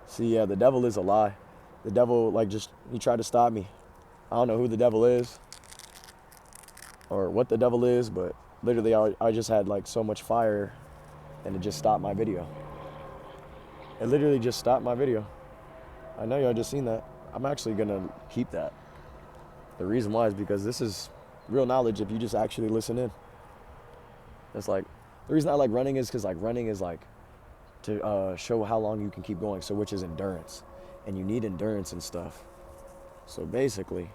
See, yeah, the devil is a lie. The devil, like, just, he tried to stop me. I don't know who the devil is or what the devil is, but literally I just had, like, so much fire and it just stopped my video. It literally just stopped my video. I know y'all just seen that. I'm actually going to keep that. The reason why is because this is real knowledge if you just actually listen in. It's like, the reason I like running is because, like, running is, like, to show how long you can keep going, so which is endurance. And you need endurance and stuff. So basically,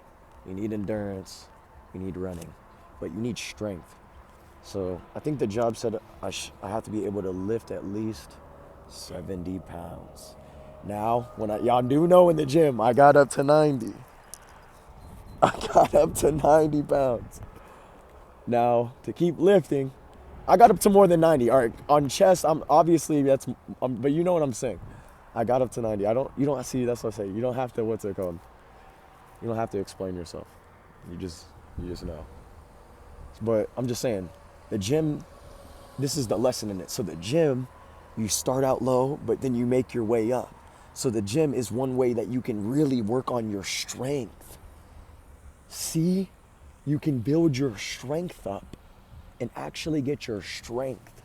you need endurance, you need running, but you need strength. So I think the job said I have to be able to lift at least 70 pounds. Now, y'all do know in the gym, I got up to 90. I got up to 90 pounds. Now, to keep lifting, I got up to more than 90. All right, on chest, I'm obviously but you know what I'm saying. I got up to 90. You don't see, that's what I say. You don't have to, what's it called? You don't have to explain yourself. You just know. But I'm just saying, the gym, this is the lesson in it. So the gym, you start out low, but then you make your way up. So the gym is one way that you can really work on your strength. See, you can build your strength up and actually get your strength.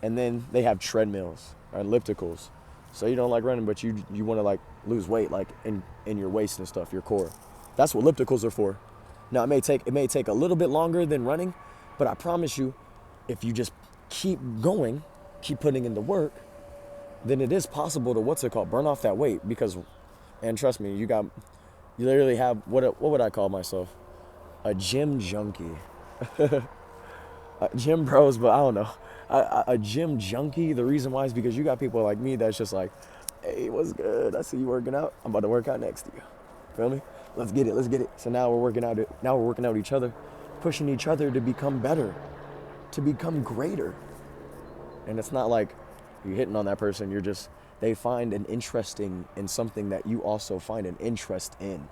And then they have treadmills or ellipticals. So you don't like running, but you want to like lose weight, like in your waist and stuff, your core. That's what ellipticals are for. Now it may take a little bit longer than running, but I promise you, if you just keep going, keep putting in the work, then it is possible to burn off that weight. Because, and trust me, you literally have what would I call myself? A gym junkie. Gym bros, but I don't know. A gym junkie, the reason why is because you got people like me that's just like, hey, what's good? I see you working out. I'm about to work out next to you. Feel me? Let's get it. So now we're working out each other, pushing each other to become better, to become greater. And it's not like you're hitting on that person, they find an interesting in something that you also find an interest in.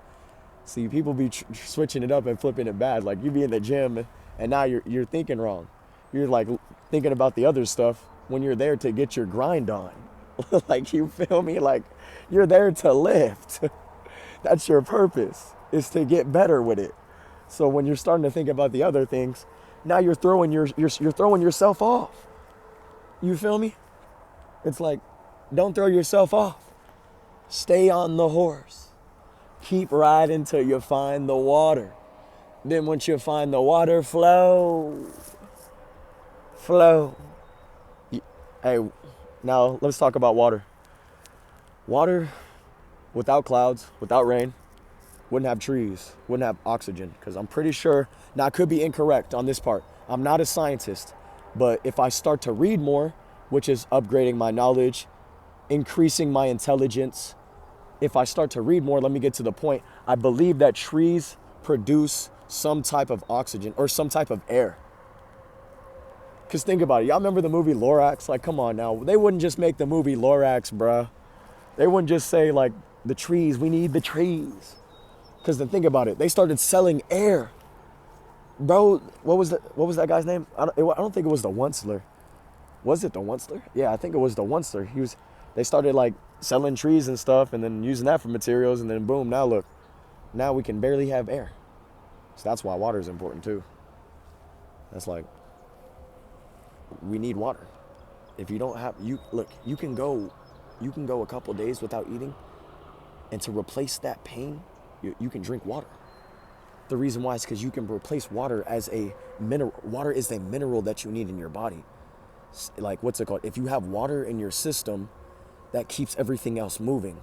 See, people be switching it up and flipping it bad. Like you be in the gym and now you're thinking wrong. You're like thinking about the other stuff when you're there to get your grind on. Like, you feel me? Like, you're there to lift. That's your purpose, is to get better with it. So when you're starting to think about the other things, now you're throwing you're throwing yourself off. You feel me? It's like, don't throw yourself off. Stay on the horse. Keep riding till you find the water. Then once you find the water, flow. Hey, now let's talk about water. Water, without clouds, without rain, wouldn't have trees, wouldn't have oxygen. Because I'm pretty sure, now I could be incorrect on this part. I'm not a scientist, but if I start to read more, which is upgrading my knowledge, increasing my intelligence, if I start to read more, let me get to the point. I believe that trees produce some type of oxygen or some type of air. Because think about it. Y'all remember the movie Lorax? Like, come on now. They wouldn't just make the movie Lorax, bruh. They wouldn't just say, like, the trees, we need the trees. Because then think about it. They started selling air. Bro, what was that guy's name? I don't think it was the Onceler. Was it the Onceler? Yeah, I think it was the Onceler. They started, like, selling trees and stuff and then using that for materials, and then boom, now look. Now we can barely have air. So that's why water is important too. That's like, we need water. If you don't have, you can go a couple days without eating, and to replace that pain, you can drink water. The reason why is because you can replace water as a mineral. Water is a mineral that you need in your body. Like, what's it called? If you have water in your system, that keeps everything else moving.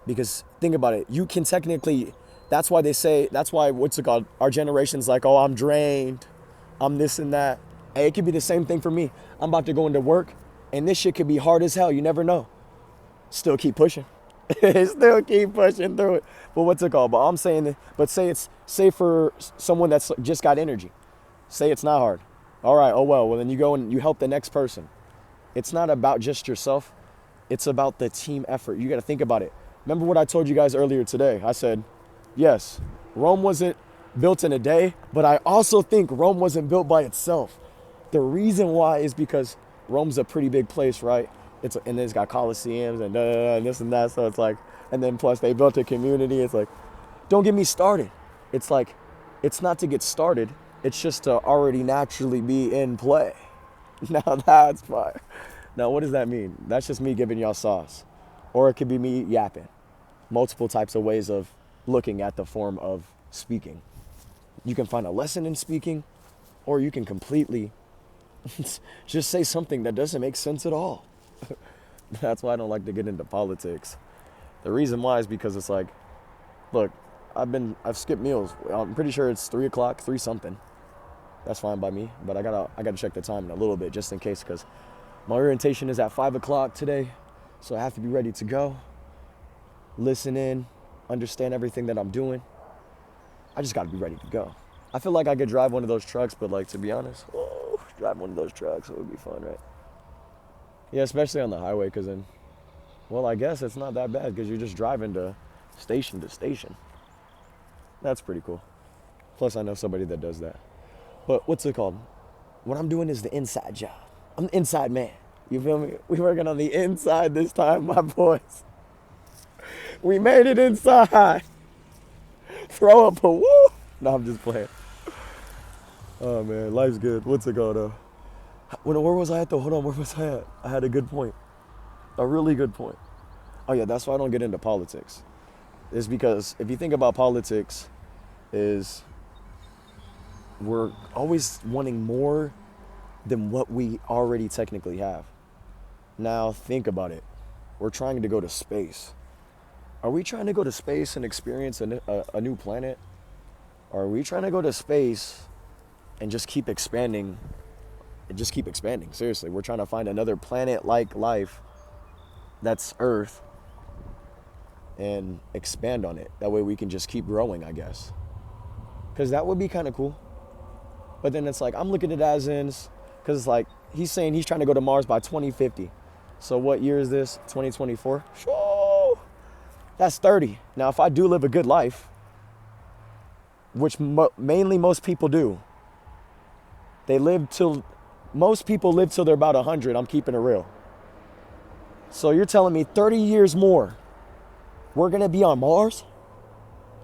Because think about it, you can technically, that's why, what's it called? Our generation's like, oh, I'm drained, I'm this and that. Hey, it could be the same thing for me. I'm about to go into work, and this shit could be hard as hell. You never know. Still keep pushing. Still keep pushing through it. But what's it called? But I'm saying that, say for someone that's just got energy. Say it's not hard. All right, well, then you go and you help the next person. It's not about just yourself. It's about the team effort. You got to think about it. Remember what I told you guys earlier today? I said, yes, Rome wasn't built in a day, but I also think Rome wasn't built by itself. The reason why is because Rome's a pretty big place, right? and it's got coliseums and this and that. So it's like, and then plus they built a community. It's like, don't get me started. It's like, it's not to get started. It's just to already naturally be in play. Now that's fire. Now what does that mean? That's just me giving y'all sauce, or it could be me yapping. Multiple types of ways of looking at the form of speaking. You can find a lesson in speaking, or you can completely just say something that doesn't make sense at all. That's why I don't like to get into politics. The reason why is because it's like, look, I've skipped meals. I'm pretty sure it's 3 o'clock, 3 something. That's fine by me, but I gotta check the time in a little bit just in case, because my orientation is at 5 o'clock today, so I have to be ready to go. Listen in, understand everything that I'm doing. I just gotta be ready to go. I feel like I could drive one of those trucks, but like, to be honest, drive one of those trucks, it would be fun, right? Yeah, especially on the highway, because then, well, I guess it's not that bad because you're just driving to station. That's pretty cool. Plus, I know somebody that does that. But what's it called? What I'm doing is the inside job. I'm the inside man. You feel me? We working on the inside this time, my boys. We made it inside. Throw up a woo. No, I'm just playing. Oh, man, life's good. What's it called, though? Where was I at, though? Hold on, where was I at? I had a good point. A really good point. Oh, yeah, that's why I don't get into politics. It's because if you think about politics, is we're always wanting more than what we already technically have. Now, think about it. We're trying to go to space. Are we trying to go to space and experience a new planet? Or are we trying to go to space and just keep expanding? Seriously, we're trying to find another planet-like life that's Earth and expand on it. That way we can just keep growing, I guess. Because that would be kind of cool. But then it's like, I'm looking at it as in, because it's like, he's saying he's trying to go to Mars by 2050. So what year is this? 2024? Whoa, that's 30. Now, if I do live a good life, which mainly most people do, most people live till they're about 100. I'm keeping it real. So you're telling me 30 years more, we're going to be on Mars?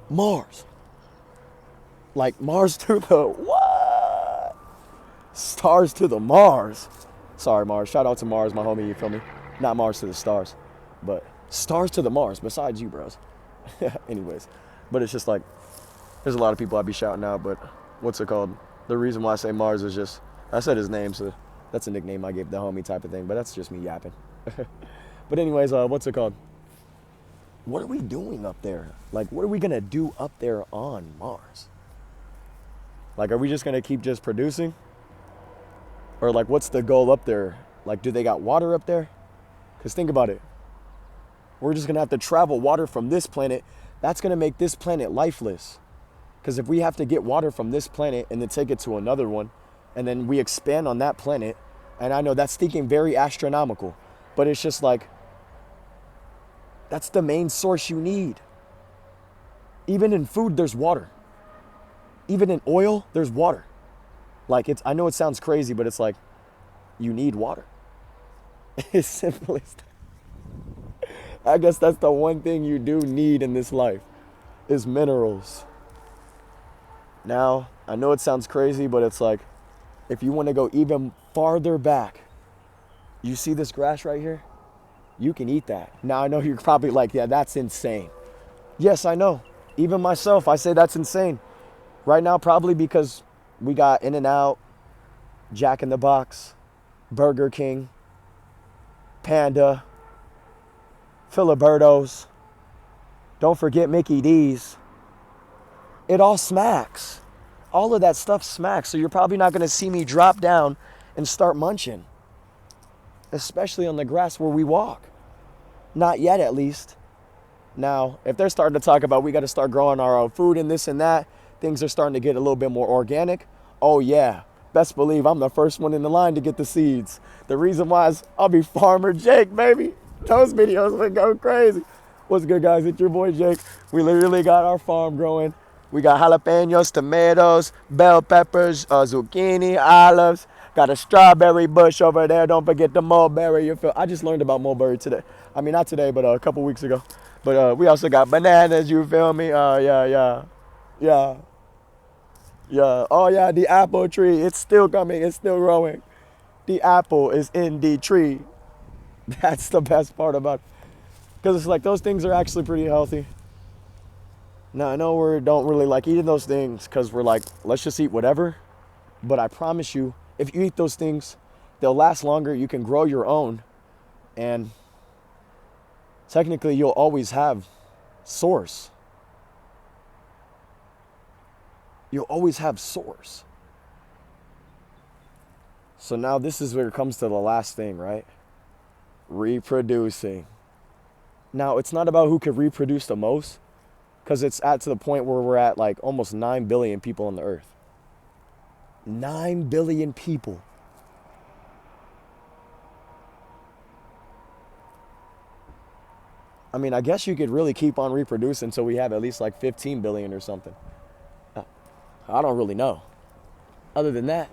Mars. Like Mars to the what? Stars to the Mars. Sorry, Mars. Shout out to Mars, my homie, you feel me? Not Mars to the stars, but stars to the Mars, besides you, bros. Anyways, but it's just like, there's a lot of people I'd be shouting out, but what's it called? The reason why I say Mars is just, I said his name, so that's a nickname I gave the homie type of thing, but that's just me yapping. But anyways, what's it called? What are we doing up there? Like, what are we gonna do up there on Mars? Like, are we just gonna keep just producing? Or like, what's the goal up there? Like, do they got water up there? Because think about it. We're just gonna have to travel water from this planet. That's gonna make this planet lifeless. Because if we have to get water from this planet and then take it to another one, and then we expand on that planet, and I know that's thinking very astronomical, but it's just like, that's the main source you need. Even in food, there's water. Even in oil, there's water. Like, I know it sounds crazy, but it's like, you need water. It's simple as that. I guess that's the one thing you do need in this life, is minerals. Now, I know it sounds crazy, but it's like, if you want to go even farther back, you see this grass right here? You can eat that. Now, I know you're probably like, yeah, that's insane. Yes, I know. Even myself, I say that's insane. Right now, probably because we got In-N-Out, Jack in the Box, Burger King, Panda, Filiberto's. Don't forget Mickey D's. It all smacks. All of that stuff smacks. So you're probably not going to see me drop down and start munching. Especially on the grass where we walk. Not yet, at least. Now, if they're starting to talk about we got to start growing our own food and this and that, things are starting to get a little bit more organic. Oh, yeah. Best believe I'm the first one in the line to get the seeds. The reason why is I'll be Farmer Jake, baby. Those videos would go crazy. What's good, guys? It's your boy, Jake. We literally got our farm growing. We got jalapenos, tomatoes, bell peppers, zucchini, olives, Got a strawberry bush over there. Don't forget the mulberry. You feel? I just learned about mulberry today. I mean, not today, but a couple weeks ago. But we also got bananas. You feel me? Yeah. Yeah. Oh yeah, the apple tree. It's still coming. It's still growing. The apple is in the tree. That's the best part about it. Because it's like those things are actually pretty healthy. Now, I know we don't really like eating those things because we're like, let's just eat whatever. But I promise you, if you eat those things, they'll last longer. You can grow your own. And technically, you'll always have source. You'll always have source. So now this is where it comes to the last thing, right? Reproducing. Now, it's not about who could reproduce the most, because it's at to the point where we're at like almost 9 billion people on the earth. 9 billion people. I mean, I guess you could really keep on reproducing until we have at least like 15 billion or something. I don't really know. Other than that,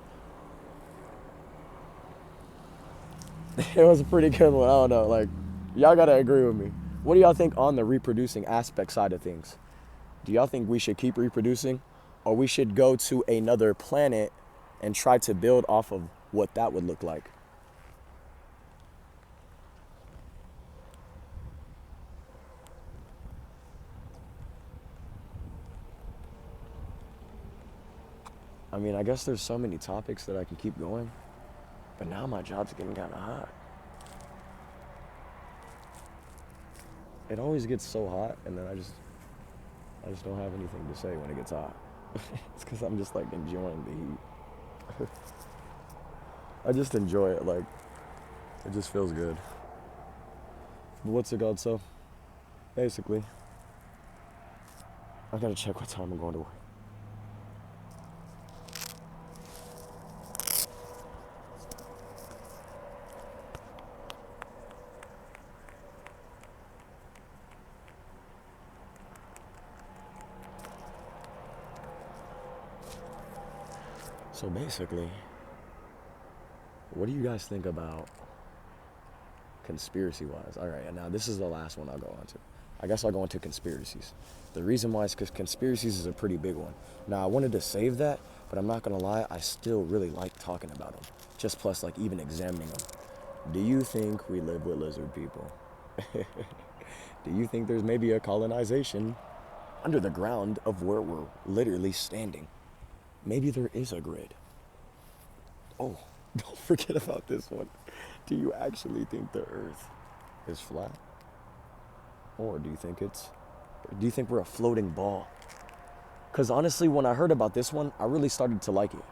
it was a pretty good one. I don't know. Like, y'all gotta agree with me. What do y'all think on the reproducing aspect side of things? Do y'all think we should keep reproducing, or we should go to another planet and try to build off of what that would look like? I mean, I guess there's so many topics that I can keep going, but now my job's getting kind of hot. It always gets so hot, and then I just don't have anything to say when it gets hot. It's because I'm just like enjoying the heat. I just enjoy it. Like, it just feels good. But what's it called? So, basically, I gotta check what time I'm going to work. So basically, what do you guys think about conspiracy wise? All right, and now this is the last one I'll go on to. I guess I'll go into conspiracies. The reason why is because conspiracies is a pretty big one. Now, I wanted to save that, but I'm not gonna lie, I still really like talking about them. Just plus, like, even examining them. Do you think we live with lizard people? Do you think there's maybe a colonization under the ground of where we're literally standing? Maybe there is a grid. Oh, don't forget about this one. Do you actually think the earth is flat? Or do you think we're a floating ball? Because honestly, when I heard about this one, I really started to like it.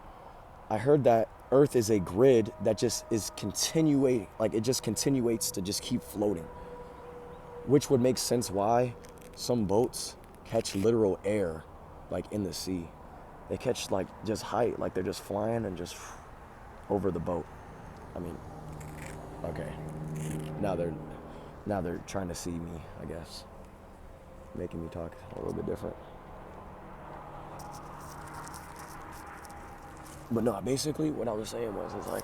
I heard that earth is a grid that just is continuating, like it just continuates to just keep floating. Which would make sense why some boats catch literal air, like in the sea. They catch like just height, like they're just flying and just over the boat. I mean, okay. Now they're trying to see me, I guess. Making me talk a little bit different. But no, basically what I was saying was, it's like,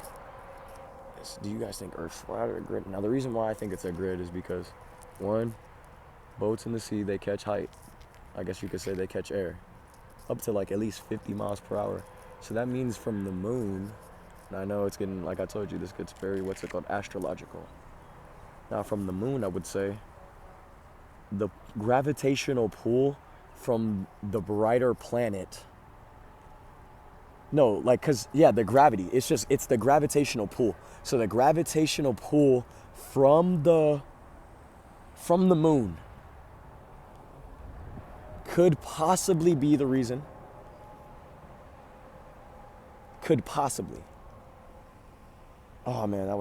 do you guys think Earth's flat or a grid? Now the reason why I think it's a grid is because, one, boats in the sea, they catch height. I guess you could say they catch air. Up to like at least 50 miles per hour. So that means from the moon, and I know it's getting, like I told you, this gets very, what's it called, astrological. Now from the moon, I would say, the gravitational pull from the brighter planet, no, like, cause yeah, the gravity, it's the gravitational pull. So the gravitational pull from the moon could possibly be the reason. Could possibly. Oh man, that